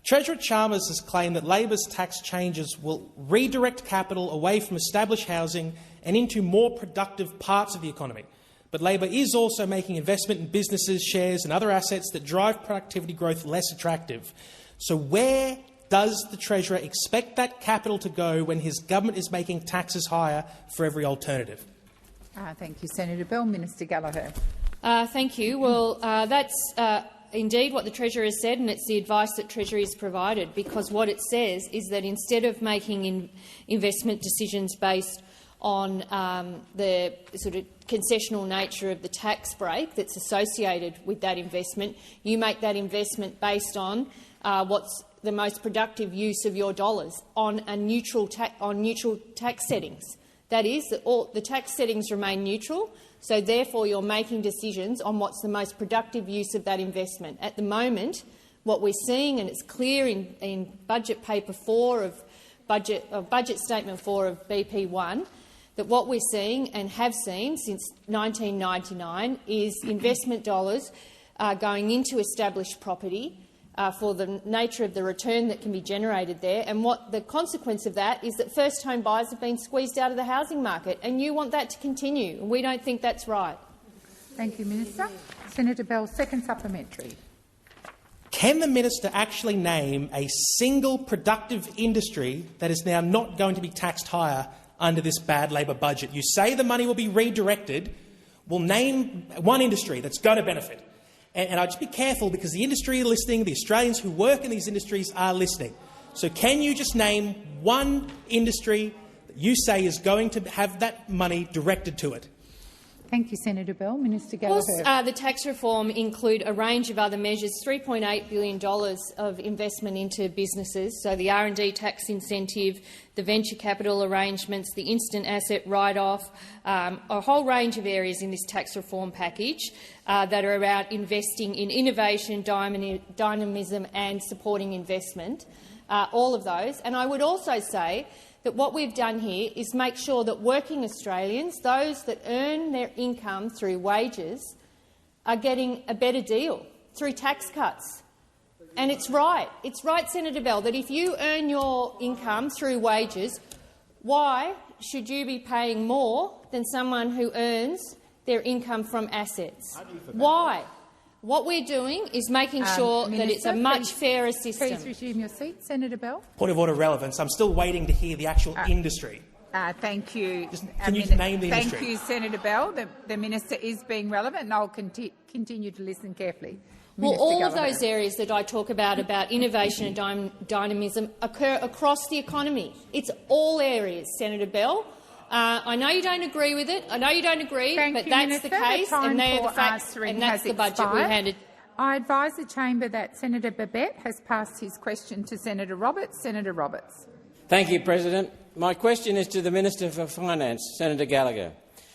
Treasurer Chalmers has claimed that Labor's tax changes will redirect capital away from established housing and into more productive parts of the economy. But Labor is also making investment in businesses, shares and other assets that drive productivity growth less attractive. So where does the Treasurer expect that capital to go when his government is making taxes higher for every alternative? Thank you, Senator Bell. Minister Gallagher. Thank you. Well, that's indeed what the Treasurer has said, and it's the advice that Treasury has provided, because what it says is that instead of making investment decisions based on the sort of concessional nature of the tax break that's associated with that investment, you make that investment based on what's the most productive use of your dollars on neutral tax settings. That is, that all the tax settings remain neutral, so therefore you're making decisions on what's the most productive use of that investment. At the moment, what we're seeing, and it's clear in budget paper 4 of budget statement 4 of BP1, that what we're seeing and have seen since 1999 is investment dollars going into established property for the nature of the return that can be generated there. And what the consequence of that is that first-home buyers have been squeezed out of the housing market, and you want that to continue. And we don't think that's right. Thank you, Minister. Senator Bell, second supplementary. Can the minister actually name a single productive industry that is now not going to be taxed higher under this bad Labor budget? You say the money will be redirected. Well, name one industry that's going to benefit. And I'd just be careful, because the industry are listening, the Australians who work in these industries are listening. So can you just name one industry that you say is going to have that money directed to it? Thank you, Senator Bell. Minister Gallagher. Of course, the tax reform include a range of other measures, $3.8 billion of investment into businesses, so the R&D tax incentive, the venture capital arrangements, the instant asset write-off, a whole range of areas in this tax reform package that are about investing in innovation, dynamism and supporting investment, all of those. And I would also say that what we've done here is make sure that working Australians, those that earn their income through wages, are getting a better deal through tax cuts. And it's right, Senator Bell, that if you earn your income through wages, why should you be paying more than someone who earns their income from assets? Why? What we're doing is making sure that it's a much fairer system. Please resume your seat, Senator Bell. Point of order relevance. I'm still waiting to hear the actual industry. Thank you. Can you name the industry? Thank you, Senator Bell. The minister is being relevant, and I'll continue to listen carefully. Well, all of those areas that I talk about innovation and dynamism occur across the economy. It's all areas, Senator Bell. I know you don't agree with it. I know you don't agree, but that's the case, and they're the facts, and that's the budget we handed. I advise the chamber that Senator Babet has passed his question to Senator Roberts. Senator Roberts. Thank you, President. My question is to the Minister for Finance, Senator Gallagher.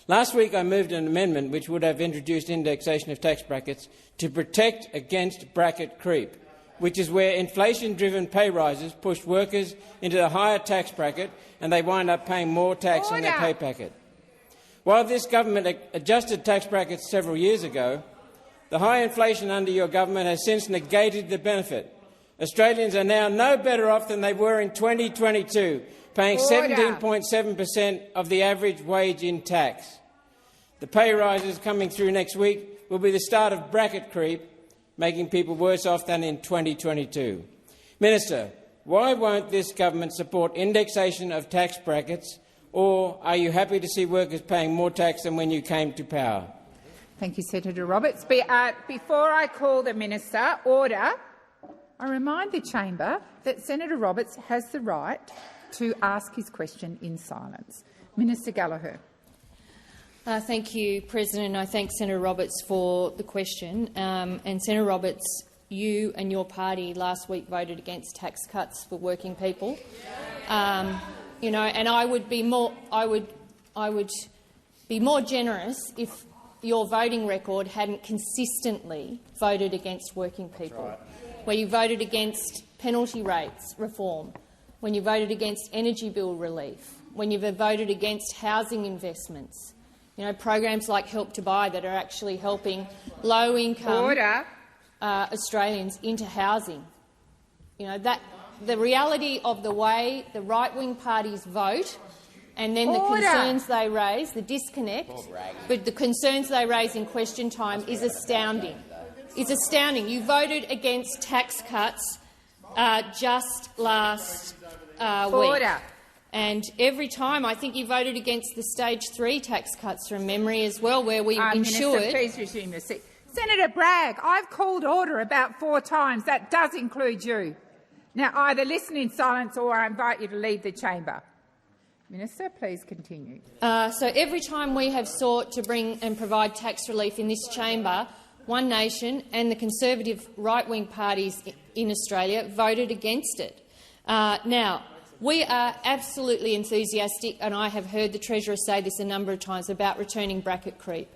Last week I moved an amendment which would have introduced indexation of tax brackets to protect against bracket creep, which is where inflation-driven pay rises push workers into the higher tax bracket and they wind up paying more tax on their pay packet. While this government adjusted tax brackets several years ago, the high inflation under your government has since negated the benefit. Australians are now no better off than they were in 2022, paying 17.7% of the average wage in tax. The pay rises coming through next week will be the start of bracket creep, making people worse off than in 2022. Minister, why won't this government support indexation of tax brackets, or are you happy to see workers paying more tax than when you came to power? Thank you, Senator Roberts. Before I call the minister, order. I remind the chamber that Senator Roberts has the right to ask his question in silence. Minister Gallagher. Thank you, President. I thank Senator Roberts for the question. And Senator Roberts, you and your party last week voted against tax cuts for working people. And I would be more generous if your voting record hadn't consistently voted against working people, where you voted against penalty rates reform, when you voted against energy bill relief, when you've voted against housing investments, programs like Help to Buy that are actually helping low-income Australians into housing. The reality of the way the right-wing parties vote and then the concerns they raise, the disconnect, but the concerns they raise in question time is astounding. It's astounding. You voted against tax cuts just last week. And every time, I think you voted against the Stage 3 tax cuts from memory as well, where we ensured— Minister, please resume your seat. Senator Bragg, I've called order about 4 times. That does include you. Now, either listen in silence or I invite you to leave the chamber. Minister, please continue. So every time we have sought to bring and provide tax relief in this chamber, One Nation and the Conservative right-wing parties in Australia voted against it. Now, we are absolutely enthusiastic, and I have heard the Treasurer say this a number of times, about returning bracket creep.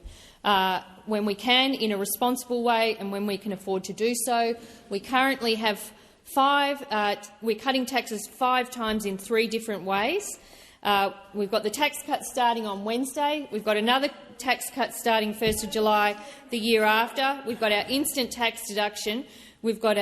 When we can, in a responsible way, and when we can afford to do so. We currently have we're cutting taxes 5 times in 3 different ways. We've got the tax cut starting on Wednesday. We've got another tax cut starting 1st of July the year after. We've got our instant tax deduction. We've got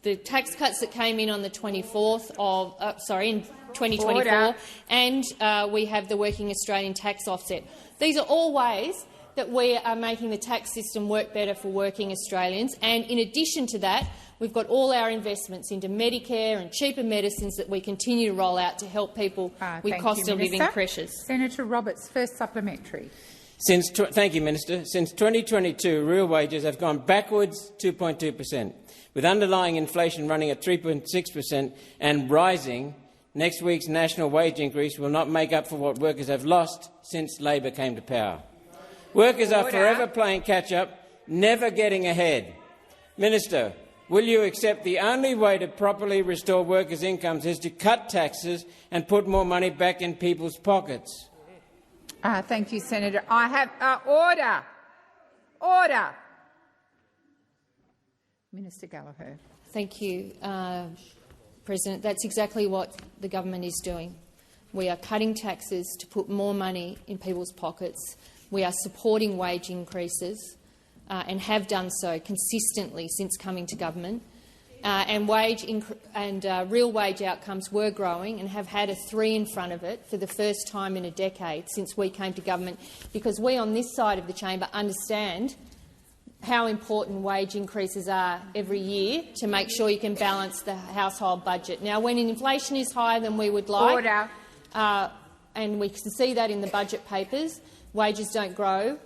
the tax cuts that came in on the 24th of in 2024, and we have the Working Australian tax offset. These are all ways that we are making the tax system work better for working Australians. And in addition to that, we've got all our investments into Medicare and cheaper medicines that we continue to roll out to help people with cost of living pressures. Senator Roberts, first supplementary. Thank you, Minister. Since 2022, real wages have gone backwards 2.2%, with underlying inflation running at 3.6% and rising. Next week's national wage increase will not make up for what workers have lost since Labor came to power. Workers are forever playing catch-up, never getting ahead. Minister, will you accept the only way to properly restore workers' incomes is to cut taxes and put more money back in people's pockets? Thank you, Senator. I have order. Order. Minister Gallagher. Thank you, President. That's exactly what the government is doing. We are cutting taxes to put more money in people's pockets. We are supporting wage increases and have done so consistently since coming to government. And real wage outcomes were growing and have had a 3 in front of it for the first time in a decade since we came to government, because we on this side of the chamber understand how important wage increases are every year to make sure you can balance the household budget. Now, when inflation is higher than we would like, and we can see that in the budget papers, wages don't grow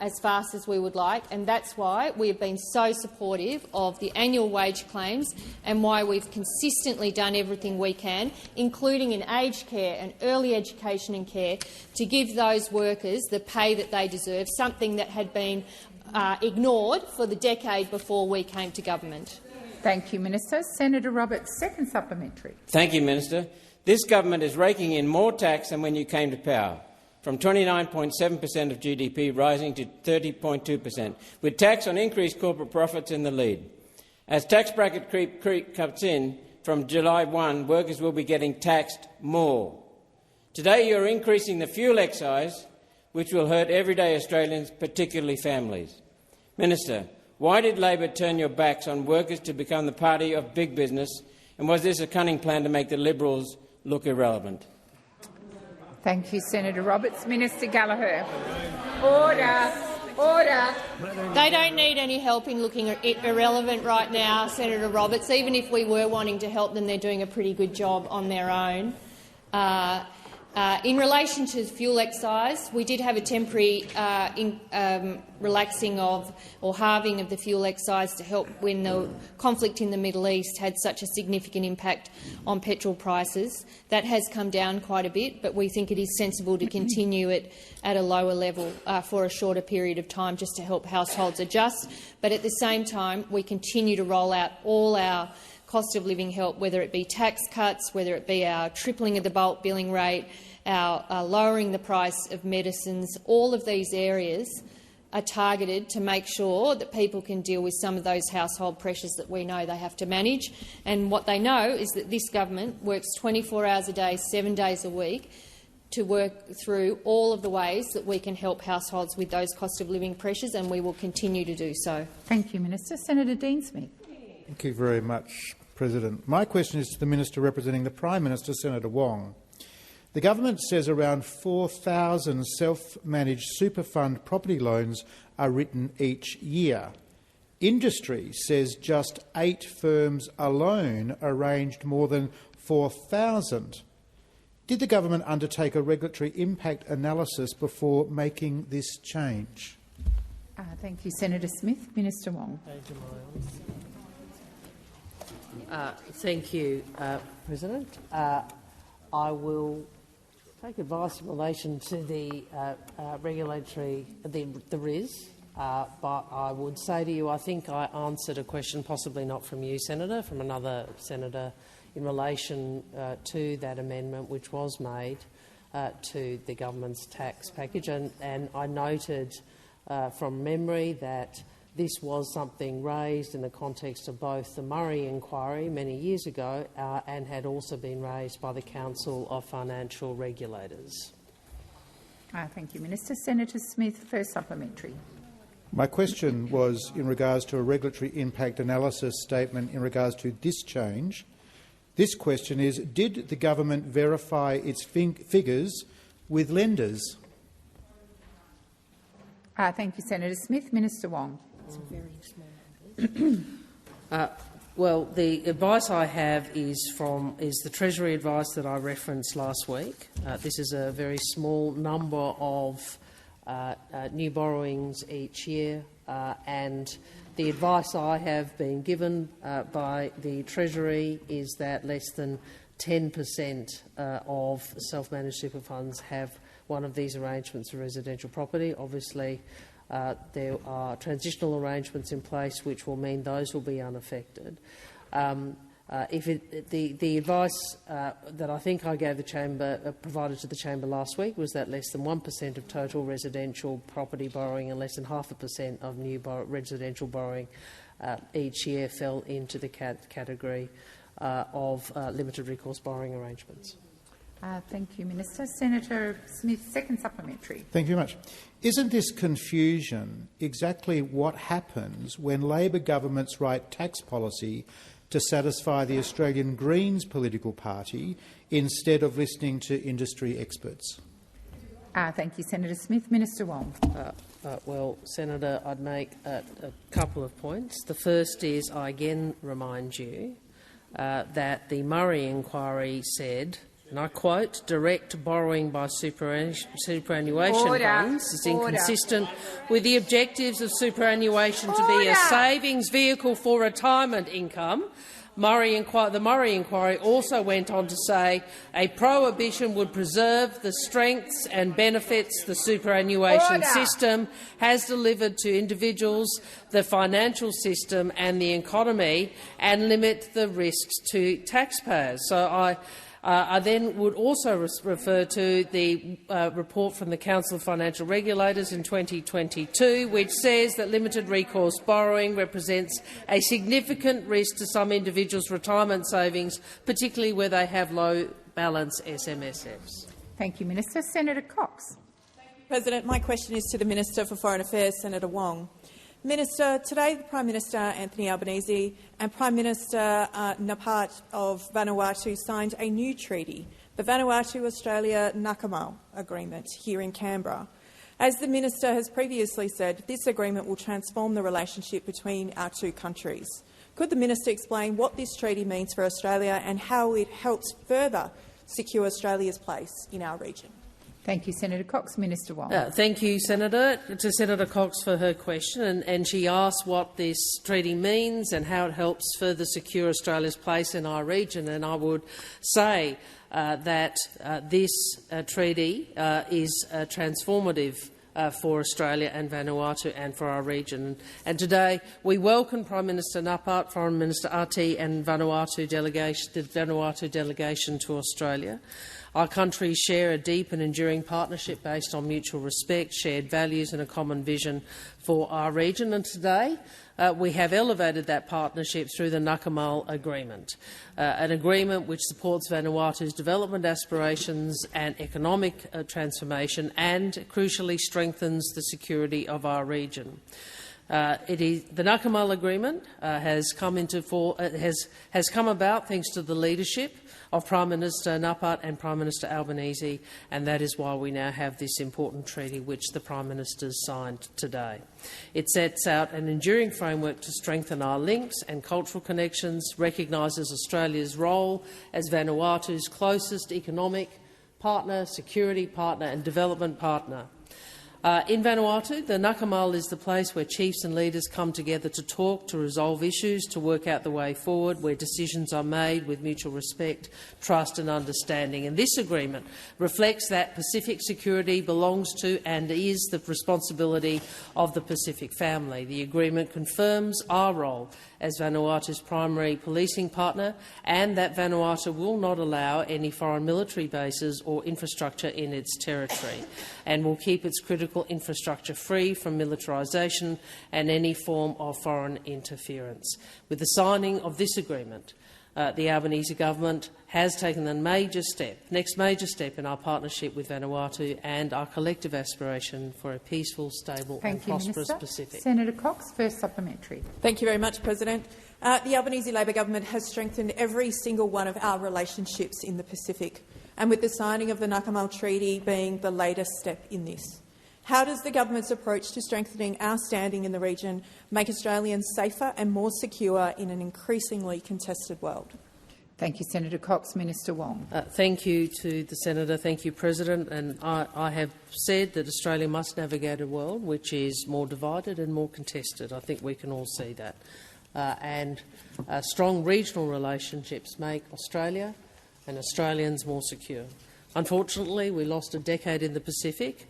as fast as we would like, and that's why we have been so supportive of the annual wage claims and why we've consistently done everything we can, including in aged care and early education and care, to give those workers the pay that they deserve, something that had been ignored for the decade before we came to government. Thank you, Minister. Senator Roberts, second supplementary. Thank you, Minister. this government is raking in more tax than when you came to power, from 29.7% of GDP rising to 30.2%, with tax on increased corporate profits in the lead. As tax bracket creep cuts in, from July 1, workers will be getting taxed more. Today you are increasing the fuel excise, which will hurt everyday Australians, particularly families. Minister, why did Labor turn your backs on workers to become the party of big business, and was this a cunning plan to make the Liberals look irrelevant? Thank you, Senator Roberts. Minister Gallagher. Order. Order. They don't need any help in looking irrelevant right now, Senator Roberts. Even if we were wanting to help them, they're doing a pretty good job on their own. In relation to fuel excise, we did have a temporary relaxing of or halving of the fuel excise to help when the conflict in the Middle East had such a significant impact on petrol prices. That has come down quite a bit, but we think it is sensible to continue it at a lower level for a shorter period of time just to help households adjust. But at the same time, we continue to roll out all our cost of living help, whether it be tax cuts, whether it be our tripling of the bulk billing rate, our lowering the price of medicines. All of these areas are targeted to make sure that people can deal with some of those household pressures that we know they have to manage. And what they know is that this government works 24 hours a day, 7 days a week to work through all of the ways that we can help households with those cost of living pressures, and we will continue to do so. Thank you, Minister. Senator Dean Smith. Thank you very much, President. My question is to the Minister representing the Prime Minister, Senator Wong. The government says around 4,000 self-managed super fund property loans are written each year. Industry says just 8 firms alone arranged more than 4,000. Did the government undertake a regulatory impact analysis before making this change? Thank you, Senator Smith. Minister Wong. Thank you, President. I will take advice in relation to the regulatory, the RIS, but I would say to you I think I answered a question, possibly not from you, Senator, from another senator, in relation to that amendment which was made to the government's tax package, and I noted from memory that this was something raised in the context of both the Murray inquiry many years ago and had also been raised by the Council of Financial Regulators. Thank you, Minister. Senator Smith, first supplementary. My question was in regards to a regulatory impact analysis statement in regards to this change. This question is, did the government verify its figures with lenders? Thank you, Senator Smith. Minister Wong. Well, the advice I have is the Treasury advice that I referenced last week. This is a very small number of new borrowings each year, and the advice I have been given by the Treasury is that less than 10% of self-managed super funds have one of these arrangements for residential property. Obviously, there are transitional arrangements in place which will mean those will be unaffected. The advice that I think I gave the chamber, provided to the chamber last week, was that less than 1% of total residential property borrowing and less than 0.5% of new residential borrowing each year fell into the category of limited recourse borrowing arrangements. Thank you, Minister. Senator Smith, second supplementary. Thank you very much. Isn't this confusion exactly what happens when Labor governments write tax policy to satisfy the Australian Greens political party instead of listening to industry experts? Thank you, Senator Smith. Minister Wong. Well, Senator, I'd make a couple of points. The first is I again remind you that the Murray inquiry said, and I quote, direct borrowing by superannuation funds is inconsistent with the objectives of superannuation to be a savings vehicle for retirement income. The Murray inquiry also went on to say a prohibition would preserve the strengths and benefits the superannuation system has delivered to individuals, the financial system and the economy, and limit the risks to taxpayers. So I then would also refer to the report from the Council of Financial Regulators in 2022, which says that limited recourse borrowing represents a significant risk to some individuals' retirement savings, particularly where they have low balance SMSFs. Thank you, Minister. Senator Cox. President, my question is to the Minister for Foreign Affairs, Senator Wong. Minister, today the Prime Minister Anthony Albanese and Prime Minister Napat of Vanuatu signed a new treaty, the Vanuatu-Australia-Nakamal Agreement, here in Canberra. As the Minister has previously said, this agreement will transform the relationship between our two countries. Could the Minister explain what this treaty means for Australia and how it helps further secure Australia's place in our region? Thank you, Senator Cox. Minister Wong. Thank you, Senator Cox, for her question. And she asked what this treaty means and how it helps further secure Australia's place in our region. And I would say that this treaty is transformative for Australia and Vanuatu and for our region. And today we welcome Prime Minister Napat, Foreign Minister Ati and the Vanuatu delegation to Australia. Our countries share a deep and enduring partnership based on mutual respect, shared values and a common vision for our region. And today we have elevated that partnership through the Nakamal Agreement, an agreement which supports Vanuatu's development aspirations and economic transformation and, crucially, strengthens the security of our region. The Nakamal Agreement has come about thanks to the leadership of Prime Minister Napat and Prime Minister Albanese, and that is why we now have this important treaty which the Prime Ministers signed today. It sets out an enduring framework to strengthen our links and cultural connections, recognises Australia's role as Vanuatu's closest economic partner, security partner and development partner. In Vanuatu, the Nakamal is the place where chiefs and leaders come together to talk, to resolve issues, to work out the way forward, where decisions are made with mutual respect, trust and understanding. And this agreement reflects that Pacific security belongs to and is the responsibility of the Pacific family. The agreement confirms our role as Vanuatu's primary policing partner and that Vanuatu will not allow any foreign military bases or infrastructure in its territory and will keep its critical infrastructure free from militarisation and any form of foreign interference. With the signing of this agreement, the Albanese government has taken the next major step in our partnership with Vanuatu and our collective aspiration for a peaceful, stable and prosperous Pacific. Senator Cox, first supplementary. Thank you very much, President. The Albanese Labor government has strengthened every single one of our relationships in the Pacific, and with the signing of the Nakamal Treaty being the latest step in this. How does the government's approach to strengthening our standing in the region make Australians safer and more secure in an increasingly contested world? Thank you, Senator Cox. Minister Wong. Thank you to the Senator. Thank you, President. And I have said that Australia must navigate a world which is more divided and more contested. I think we can all see that. Strong regional relationships make Australia and Australians more secure. Unfortunately, we lost a decade in the Pacific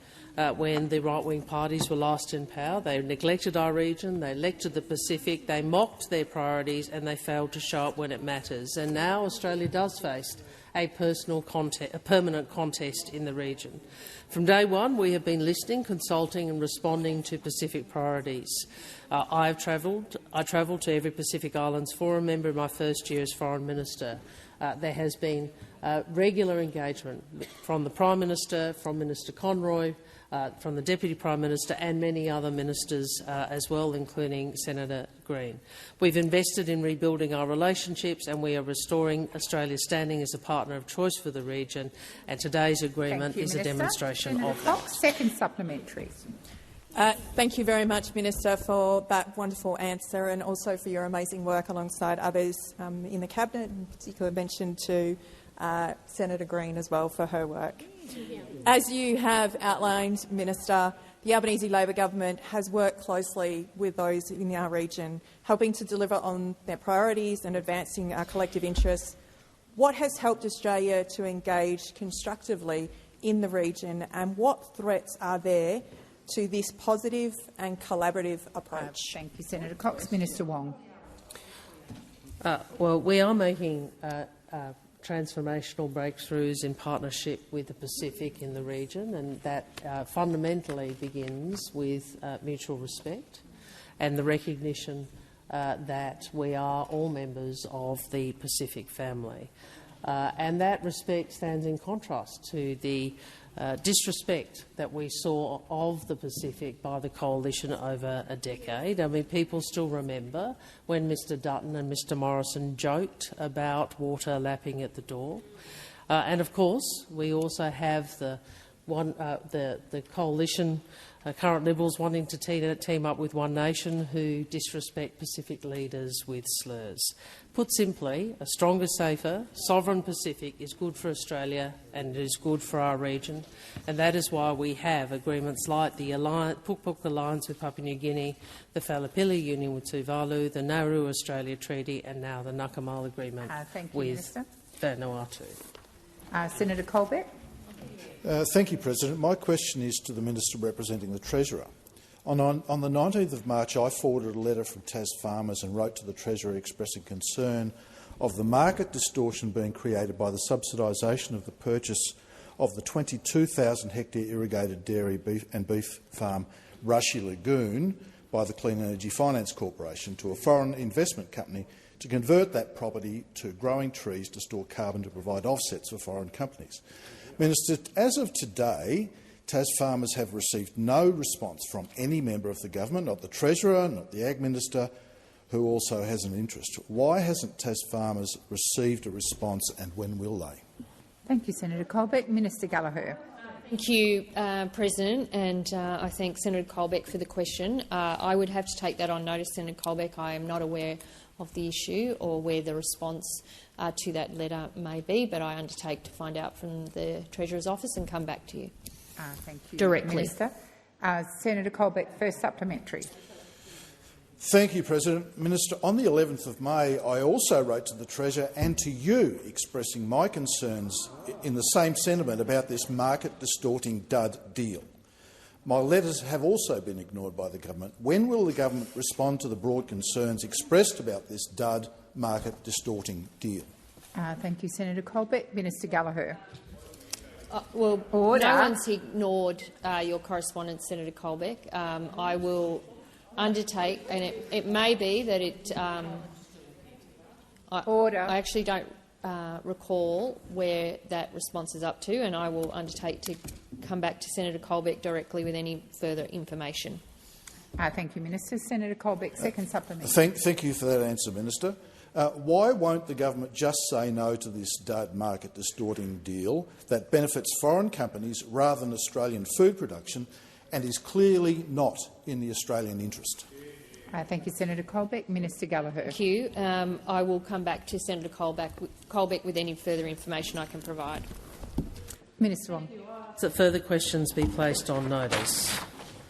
when the right-wing parties were last in power. They neglected our region, they elected the Pacific, they mocked their priorities and they failed to show up when it matters. And now Australia does face a permanent contest in the region. From day one, we have been listening, consulting and responding to Pacific priorities. I travelled to every Pacific Islands Forum member in my first year as Foreign Minister. There has been regular engagement from the Prime Minister, from Minister Conroy, from the Deputy Prime Minister and many other ministers as well, including Senator Green. We've invested in rebuilding our relationships and we are restoring Australia's standing as a partner of choice for the region, and today's agreement is a demonstration of that. Second supplementary. Thank you very much, Minister, for that wonderful answer and also for your amazing work alongside others in the Cabinet, in particular mention to Senator Green as well for her work. As you have outlined, Minister, the Albanese Labor government has worked closely with those in our region, helping to deliver on their priorities and advancing our collective interests. What has helped Australia to engage constructively in the region, and what threats are there to this positive and collaborative approach? Thank you, Senator Cox. Minister Wong. Well, we are making transformational breakthroughs in partnership with the Pacific in the region, and that fundamentally begins with mutual respect and the recognition that we are all members of the Pacific family. And that respect stands in contrast to the disrespect that we saw of the Pacific by the Coalition over a decade. I mean, people still remember when Mr Dutton and Mr Morrison joked about water lapping at the door. And of course, we also have the Coalition, current Liberals wanting to team up with One Nation, who disrespect Pacific leaders with slurs. Put simply, a stronger, safer, sovereign Pacific is good for Australia and it is good for our region, and that is why we have agreements like the Puk Puk Alliance with Papua New Guinea, the Whalapili Union with Tuvalu, the Nauru-Australia Treaty, and now the Nakamal Agreement with Vanuatu. Senator Colbeck. Thank you, President. My question is to the Minister representing the Treasurer. On the 19th of March, I forwarded a letter from Tas farmers and wrote to the Treasurer expressing concern of the market distortion being created by the subsidisation of the purchase of the 22,000-hectare irrigated dairy and beef farm Rushy Lagoon by the Clean Energy Finance Corporation to a foreign investment company to convert that property to growing trees to store carbon to provide offsets for foreign companies. Minister, as of today, Tas farmers have received no response from any member of the government, not the Treasurer, not the Ag Minister, who also has an interest. Why hasn't Tas farmers received a response, and when will they? Thank you, Senator Colbeck. Minister Gallagher. Thank you, President, and I thank Senator Colbeck for the question. I would have to take that on notice, Senator Colbeck. I am not aware of the issue or where the response to that letter may be, but I undertake to find out from the Treasurer's office and come back to you. Thank you, directly. Minister. Senator Colbeck, first supplementary. Thank you, President. Minister, on the 11th of May, I also wrote to the Treasurer and to you expressing my concerns in the same sentiment about this market-distorting dud deal. My letters have also been ignored by the government. When will the government respond to the broad concerns expressed about this dud market-distorting deal? Thank you, Senator Colbeck. Minister Gallagher. Well, Order. No one's ignored your correspondence, Senator Colbeck. I will undertake, and it may be that it. Order. I actually don't recall where that response is up to, and I will undertake to come back to Senator Colbeck directly with any further information. Thank you, Minister. Senator Colbeck, second supplementary. Thank you for that answer, Minister. Why won't the government just say no to this dud market-distorting deal that benefits foreign companies rather than Australian food production and is clearly not in the Australian interest? Thank you, Senator Colbeck. Minister Gallagher. Thank you. I will come back to Senator Colbeck with any further information I can provide. Minister Wong. That further questions be placed on notice.